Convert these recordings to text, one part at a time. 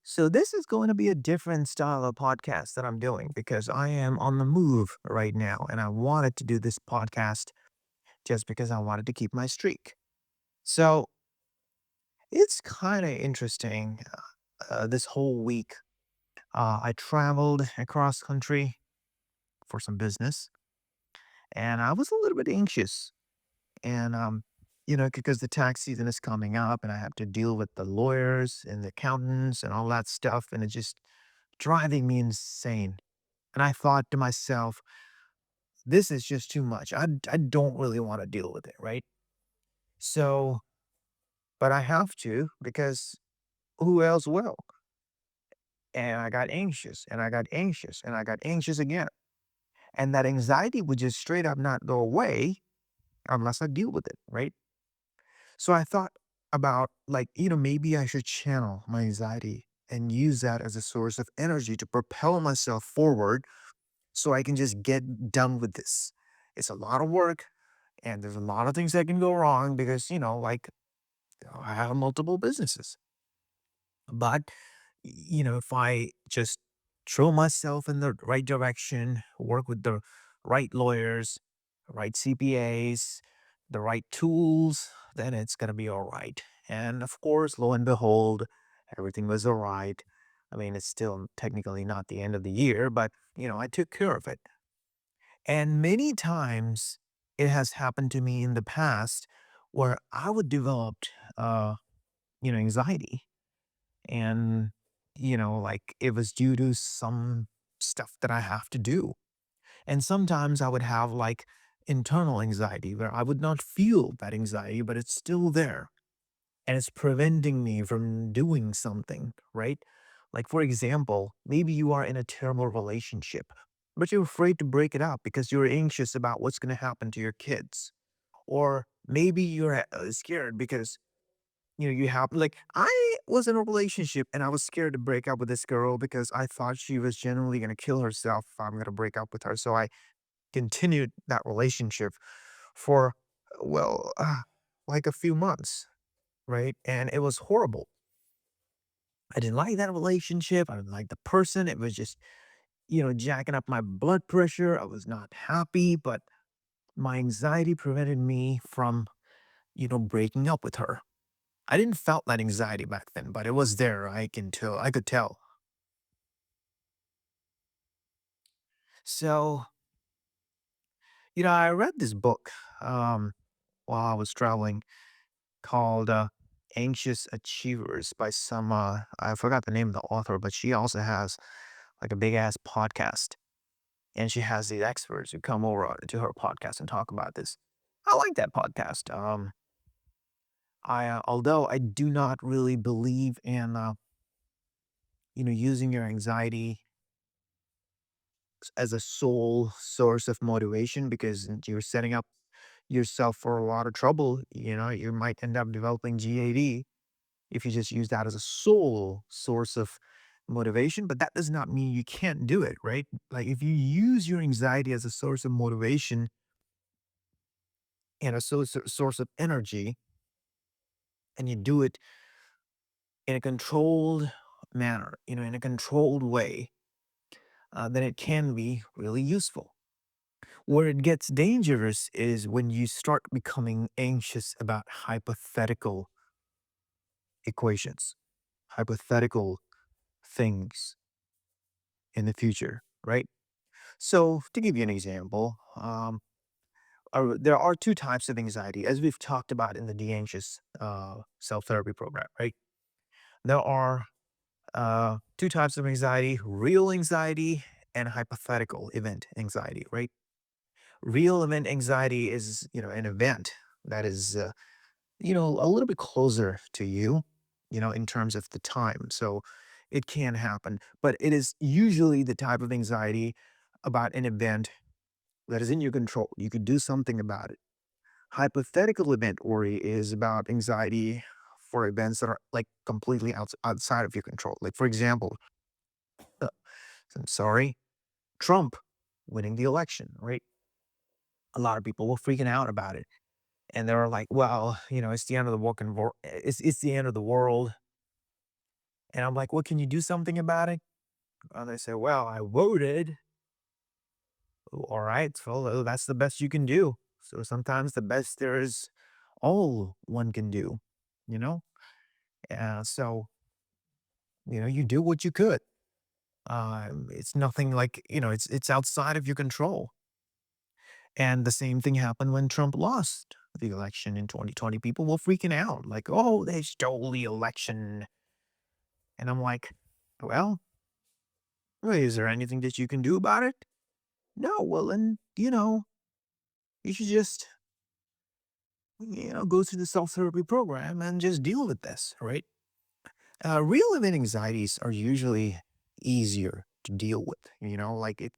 So this is going to be a different style of podcast that I'm doing because I am on the move right now and I wanted to do this podcast just because I wanted to keep my streak. So it's kind of interesting. This whole week, I traveled across country for some business and I was a little bit anxious. And, because the tax season is coming up and I have to deal with the lawyers and the accountants and all that stuff. And it's just driving me insane. And I thought to myself, this is just too much. I don't really want to deal with it, right? So, but I have to because who else will? And I got anxious and I got anxious and I got anxious again. And that anxiety would just straight up not go away unless I deal with it, right? So I thought about like, maybe I should channel my anxiety and use that as a source of energy to propel myself forward so I can just get done with this. It's a lot of work and there's a lot of things that can go wrong because, I have multiple businesses. But, if I just throw myself in the right direction, work with the right lawyers, right CPAs, the right tools, then it's going to be all right. And of course, lo and behold, everything was all right. I mean, it's still technically not the end of the year, but, I took care of it. And many times it has happened to me in the past where I would develop, uh, anxiety and, like it was due to some stuff that I have to do. And sometimes I would have like internal anxiety where I would not feel that anxiety, but it's still there and it's preventing me from doing something, right? Like, for example, maybe you are in a terrible relationship, but you're afraid to break it up because you're anxious about what's going to happen to your kids. Or maybe you're scared because you have like I was in a relationship and I was scared to break up with this girl because I thought she was genuinely going to kill herself if I'm going to break up with her. So I continued that relationship for, well, like a few months, right? And it was horrible. I didn't like that relationship. I didn't like the person. It was just, jacking up my blood pressure. I was not happy, but my anxiety prevented me from, breaking up with her. I didn't felt that anxiety back then, but it was there. I could tell. So, I read this book while I was traveling called Anxious Achievers by some I forgot the name of the author, but she also has like a big ass podcast and she has these experts who come over to her podcast and talk about this. I like that podcast. I although I do not really believe in using your anxiety as a sole source of motivation because you're setting up yourself for a lot of trouble. You might end up developing GAD if you just use that as a sole source of motivation, but that does not mean you can't do it, right? Like if you use your anxiety as a source of motivation and a source of energy, and you do it in a controlled manner, in a controlled way, then it can be really useful. Where it gets dangerous is when you start becoming anxious about hypothetical equations, hypothetical things in the future, right? So, to give you an example, there are two types of anxiety, as we've talked about in the De Anxious self therapy program, right? There are two types of anxiety: real anxiety and hypothetical event anxiety, right? Real event anxiety is, an event that is a little bit closer to you, in terms of the time. So it can happen, but it is usually the type of anxiety about an event that is in your control. You could do something about it. Hypothetical event worry is about anxiety for events that are like completely outside of your control. Like, for example, uh, I'm sorry, Trump winning the election, right? A lot of people were freaking out about it. And they were like, well, it's the end of the world. It's the end of the world And I'm like, well, can you do something about it? And they say, well, I voted. All right, so that's the best you can do. So sometimes the best there is all one can do, you know? So, you do what you could. It's nothing like, it's outside of your control. And the same thing happened when Trump lost the election in 2020. People were freaking out, like, oh, they stole the election. And I'm like, well, is there anything that you can do about it? No, well, then, you should just, go through the self therapy program and just deal with this, right? Real event anxieties are usually easier to deal with, like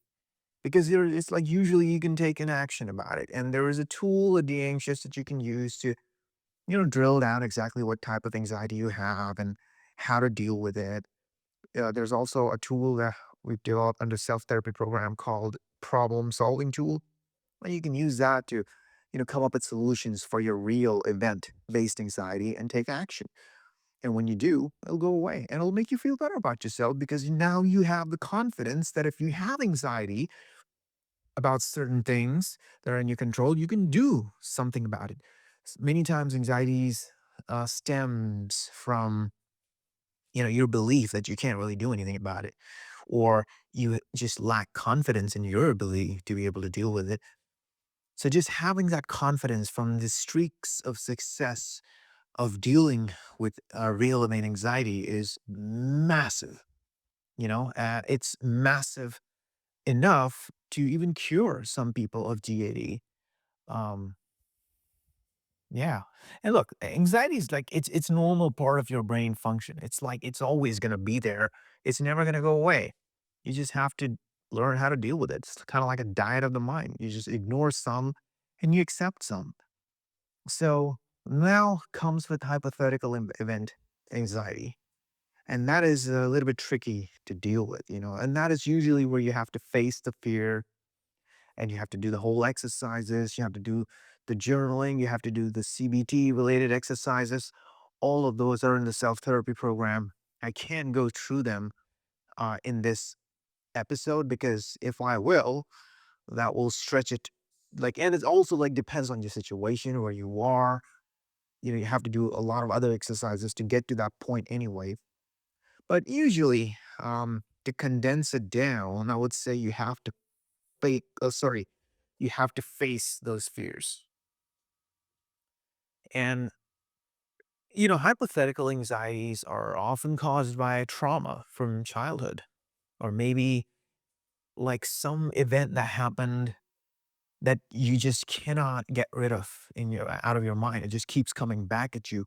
because it's like usually you can take an action about it. And there is a tool at the anxious that you can use to, drill down exactly what type of anxiety you have and how to deal with it. There's also a tool that we've developed under self therapy program called problem solving tool. And you can use that to, come up with solutions for your real event based anxiety and take action. And when you do, it'll go away and it'll make you feel better about yourself because now you have the confidence that if you have anxiety about certain things that are in your control, you can do something about it. Many times, anxieties stems from your belief that you can't really do anything about it, or you just lack confidence in your ability to be able to deal with it. So just having that confidence from the streaks of success of dealing with real main anxiety is massive. It's massive enough to even cure some people of GAD. Um, yeah, and look, anxiety is like it's normal part of your brain function. It's like it's always gonna be there. It's never gonna go away. You just have to learn how to deal with it. It's kind of like a diet of the mind. You just ignore some and you accept some. So now comes with hypothetical event anxiety. And that is a little bit tricky to deal with, and that is usually where you have to face the fear and you have to do the whole exercises. You have to do the journaling. You have to do the CBT related exercises. All of those are in the self therapy program. I can't go through them in this episode because if I will, that will stretch it. Like, and it's also like depends on your situation where you are. You have to do a lot of other exercises to get to that point anyway. But usually, to condense it down, I would say you have to you have to face those fears. And, hypothetical anxieties are often caused by trauma from childhood, or maybe like some event that happened that you just cannot get rid of in your out of your mind. It just keeps coming back at you,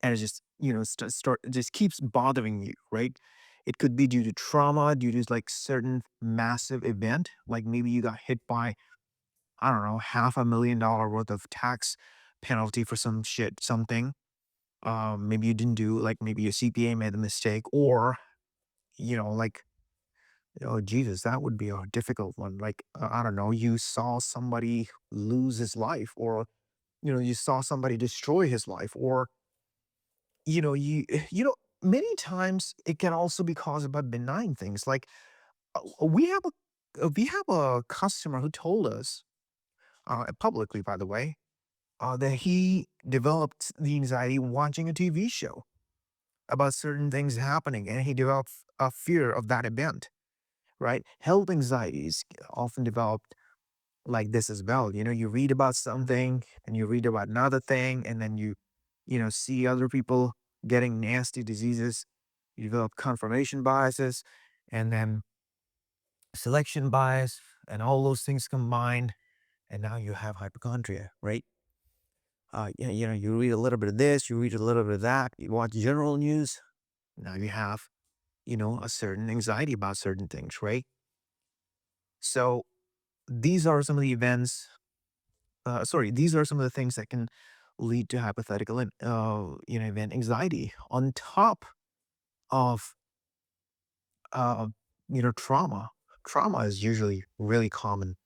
and it just it just keeps bothering you, right? It could be due to trauma, due to like certain massive event, like maybe you got hit by I don't know $500,000 worth of tax penalty for some shit, something. Maybe you didn't do like maybe your CPA made a mistake, or like oh Jesus, that would be a difficult one. Like I don't know, you saw somebody lose his life, or you saw somebody destroy his life, or you many times it can also be caused by benign things. Like we have a customer who told us publicly, by the way, that he developed the anxiety watching a TV show about certain things happening, and he developed a fear of that event, right? Health anxieties often developed like this as well. You read about something and you read about another thing, and then you see other people getting nasty diseases. You develop confirmation biases and then selection bias, and all those things combined. And now you have hypochondria, right? You read a little bit of this, you read a little bit of that, you watch general news. Now you have, a certain anxiety about certain things, right? So these are some of the events. These are some of the things that can lead to hypothetical and event anxiety on top of uh, trauma. Trauma is usually really common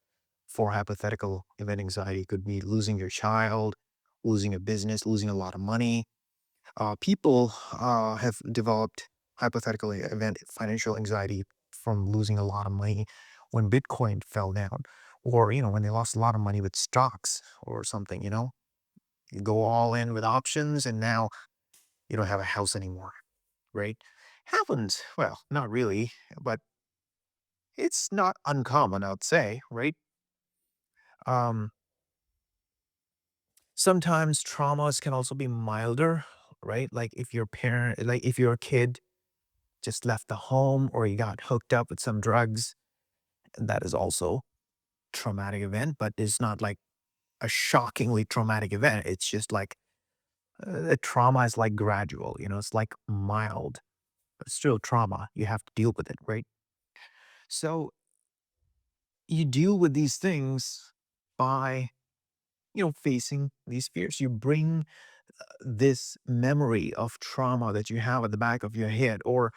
for hypothetical event anxiety. It could be losing your child, losing a business, losing a lot of money. People have developed. hypothetical event, financial anxiety from losing a lot of money when Bitcoin fell down, or, when they lost a lot of money with stocks or something, you go all in with options and now you don't have a house anymore, right? Happens. Well, not really, but it's not uncommon, I would say, right? Um, Sometimes traumas can also be milder, right? Like if your kid just left the home or you got hooked up with some drugs, that is also traumatic event, but it's not like a shockingly traumatic event. It's just like the trauma is like gradual, it's like mild, but still trauma. You have to deal with it, right? So you deal with these things by, facing these fears. You bring this memory of trauma that you have at the back of your head, or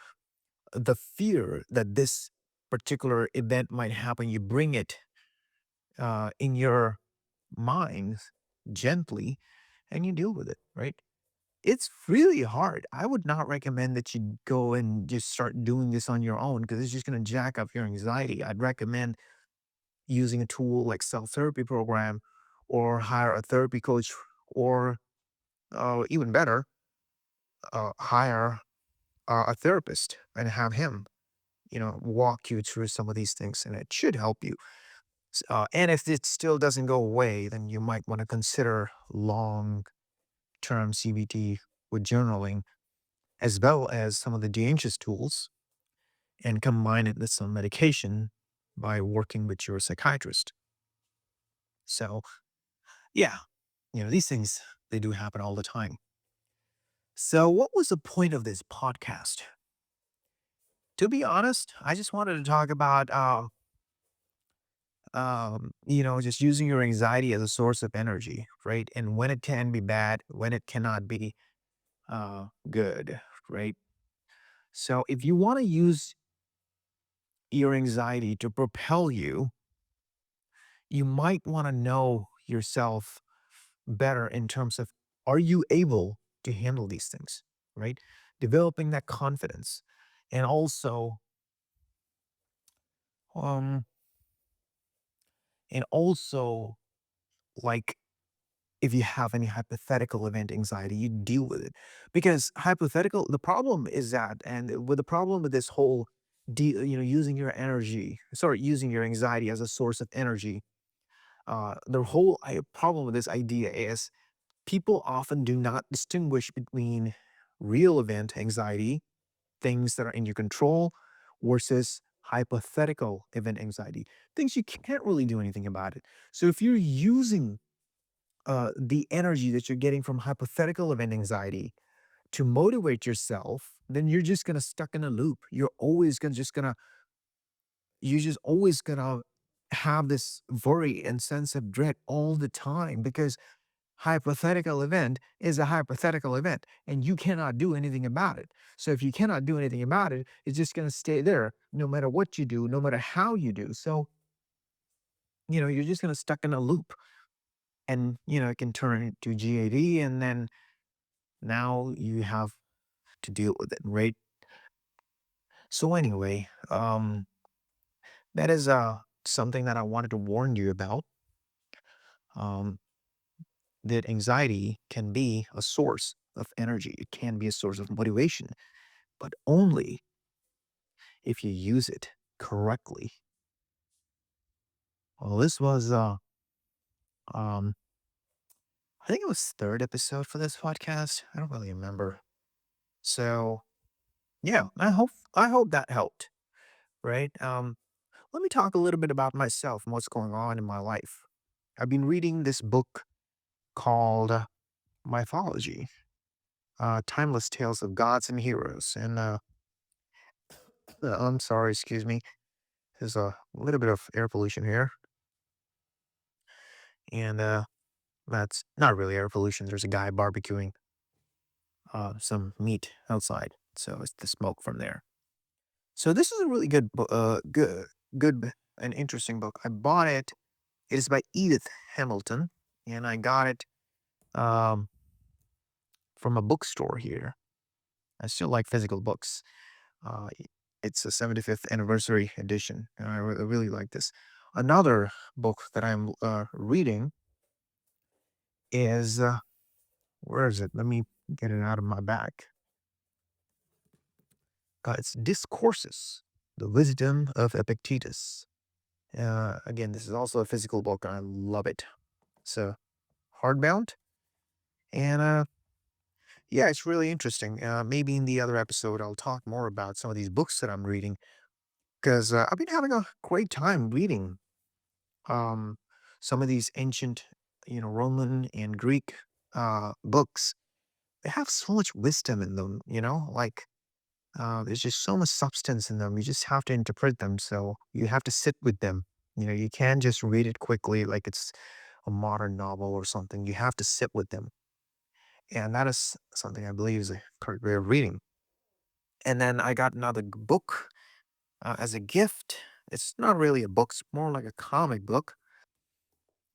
the fear that this particular event might happen. You bring it in your mind gently and you deal with it, right? It's really hard. I would not recommend that you go and just start doing this on your own because it's just going to jack up your anxiety. I'd recommend using a tool like self-therapy program, or hire a therapy coach, or even better, hire a therapist and have him, walk you through some of these things, and it should help you. And if it still doesn't go away, then you might want to consider long-term CBT with journaling, as well as some of the de-anxious tools, and combine it with some medication by working with your psychiatrist. So, yeah, these things, they do happen all the time. So, what was the point of this podcast? To be honest, I just wanted to talk about, just using your anxiety as a source of energy, right? And when it can be bad, when it cannot be good, right? So, if you want to use your anxiety to propel you, you might want to know yourself better in terms of, are you able to handle these things, right? Developing that confidence. And also, um, and also, like, if you have any hypothetical event anxiety, you deal with it. Because hypothetical, the problem is that, and with the problem with this whole, using your using your anxiety as a source of energy, the whole problem with this idea is people often do not distinguish between real event anxiety, things that are in your control, versus hypothetical event anxiety, things you can't really do anything about it. So if you're using the energy that you're getting from hypothetical event anxiety to motivate yourself, then you're just gonna stuck in a loop. You're just always gonna have this worry and sense of dread all the time, because hypothetical event is a hypothetical event and you cannot do anything about it. So if you cannot do anything about it, it's just going to stay there no matter what you do, no matter how you do. So, you're just going to stuck in a loop, and, it can turn into GAD, and then now you have to deal with it, right? So anyway, that is something that I wanted to warn you about. Um, that anxiety can be a source of energy. It can be a source of motivation, but only if you use it correctly. Well, this was um I think it was third episode for this podcast. I don't really remember. So yeah, I hope that helped. Right. Let me talk a little bit about myself and what's going on in my life. I've been reading this book called Mythology, Timeless Tales of Gods and Heroes. And I'm sorry, excuse me. There's a little bit of air pollution here. And that's not really air pollution. There's a guy barbecuing some meat outside, so it's the smoke from there. So this is a really good and interesting book. I bought it. It is by Edith Hamilton, and I got it um, from a bookstore here. I still like physical books. Uh, i- it's a 75th anniversary edition, and I really like this. Another book that I'm reading is where is it? Let me get it out of my bag. It's Discourses, The Wisdom of Epictetus. Again, this is also a physical book, and I love it. So hardbound, and yeah, it's really interesting. Maybe in the other episode, I'll talk more about some of these books that I'm reading because I've been having a great time reading um, some of these ancient, Roman and Greek books. They have so much wisdom in them, like there's just so much substance in them. You just have to interpret them. So you have to sit with them. You can't just read it quickly like it's a modern novel or something. You have to sit with them. And that is something I believe is a correct way of reading. And then I got another book as a gift. It's not really a book, it's more like a comic book.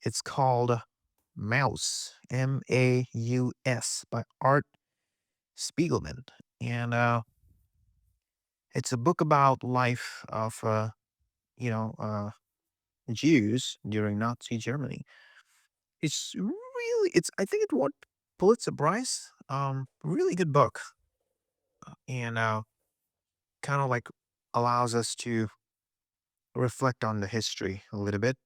It's called Mouse, Maus, by Art Spiegelman. And it's a book about life of, you know, uh, Jews during Nazi Germany. I think it won Pulitzer Prize. Really good book. And kind of like allows us to reflect on the history a little bit.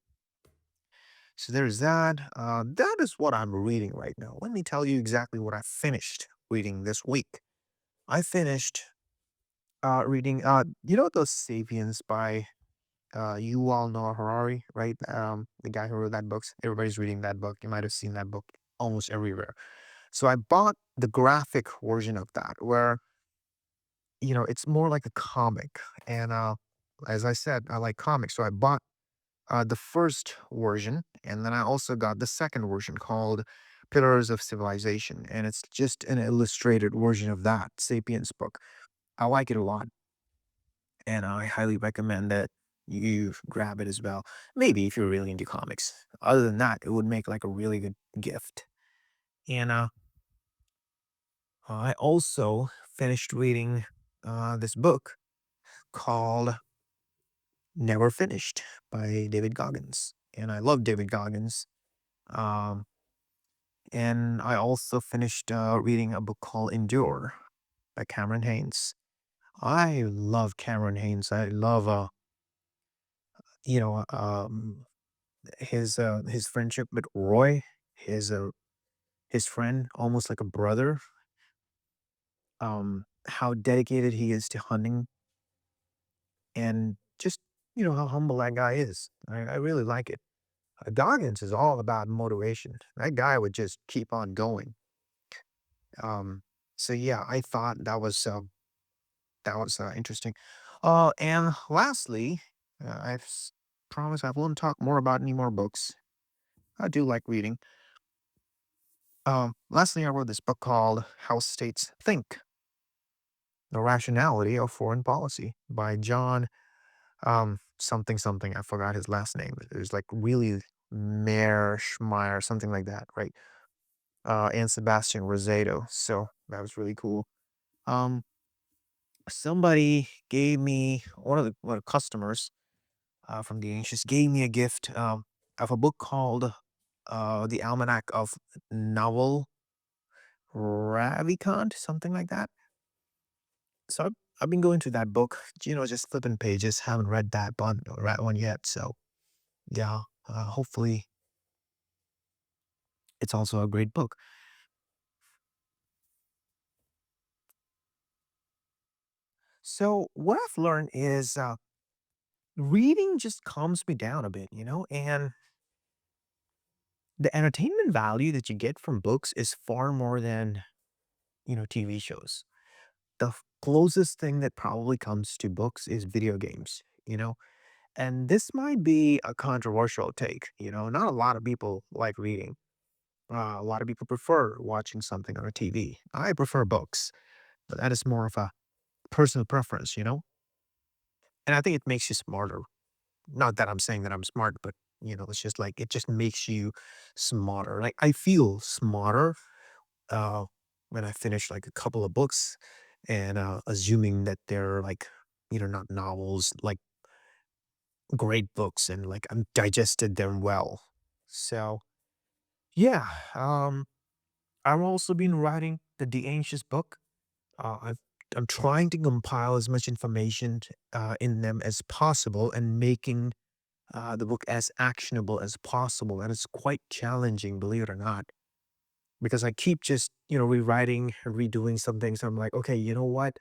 So there's that. That is what I'm reading right now. Let me tell you exactly what I finished reading this week. I finished reading, those Sapiens by Yuval Noah Harari, right? The guy who wrote that book. Everybody's reading that book. You might have seen that book almost everywhere. So I bought the graphic version of that, where it's more like a comic. And as I said, I like comics, so I bought the first version, and then I also got the second version called Pillars of Civilization, and it's just an illustrated version of that Sapiens book. I like it a lot, and I highly recommend that you grab it as well. Maybe if you're really into comics. Other than that, it would make like a really good gift. And I also finished reading this book called Never Finished by David Goggins, and I love David Goggins. Um, And I also finished reading a book called Endure by Cameron Haynes. I love Cameron Haynes. I love, you know, um, his friendship with Roy, his his friend, almost like a brother. How dedicated he is to hunting, and just how humble that guy is. I really like it. Goggins is all about motivation. That guy would just keep on going. Um, so yeah, I thought that was interesting. And lastly, promised I won't talk more about any more books. I do like reading. Lastly, I wrote this book called How States Think: The Rationality of Foreign Policy by John something something. I forgot his last name. It was like really Mayer Schmeyer, something like that, right? And Sebastian Rosado. So that was really cool. Um, Somebody gave me one of the customers from the Ancients gave me a gift of a book called The Almanac of Novel Ravikant, something like that. So I've been going through that book, just flipping pages. Haven't read that one yet. So yeah, hopefully it's also a great book. So what I've learned is reading just calms me down a bit, and the entertainment value that you get from books is far more than TV shows. The closest thing that probably comes to books is video games, and this might be a controversial take. Not a lot of people like reading. A lot of people prefer watching something on a TV. I prefer books, but that is more of a personal preference, and I think it makes you smarter. Not that I'm saying that I'm smart, but it's just like it just makes you smarter. Like I feel smarter uh when I finish like a couple of books and assuming that they're like, not novels, like great books, and like I'm digested them well. So yeah, I've also been writing the Anxious book. I'm trying to compile as much information in them as possible and making the book as actionable as possible. And it's quite challenging, believe it or not, because I keep just, rewriting and redoing some things. I'm like, okay, you know what?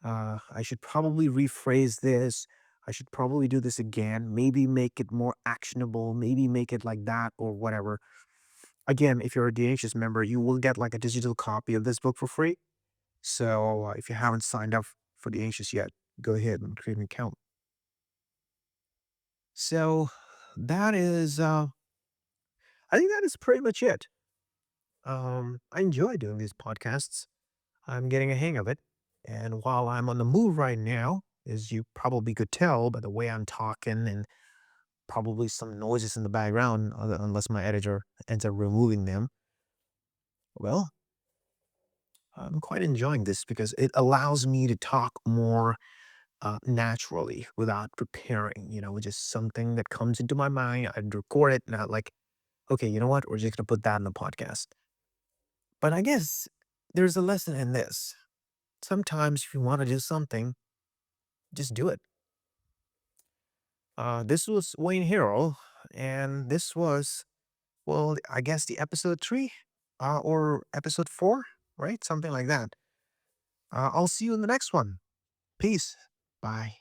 I should probably rephrase this. I should probably do this again. Maybe make it more actionable. Maybe make it like that or whatever. Again, if you're a DHS member, you will get like a digital copy of this book for free. So if you haven't signed up for the Anxious yet, go ahead and create an account. So that is, I think that is pretty much it. I enjoy doing these podcasts. I'm getting a hang of it. And while I'm on the move right now, as you probably could tell by the way I'm talking and probably some noises in the background, unless my editor ends up removing them, well, I'm quite enjoying this because it allows me to talk more naturally without preparing, just something that comes into my mind. I'd record it, not like, okay, you know what? We're just going to put that in the podcast. But I guess there's a lesson in this. Sometimes if you want to do something, just do it. This was Wayne Hero, and this was, well, I guess the episode 3 or episode 4, right? Something like that. I'll see you in the next one. Peace. Bye.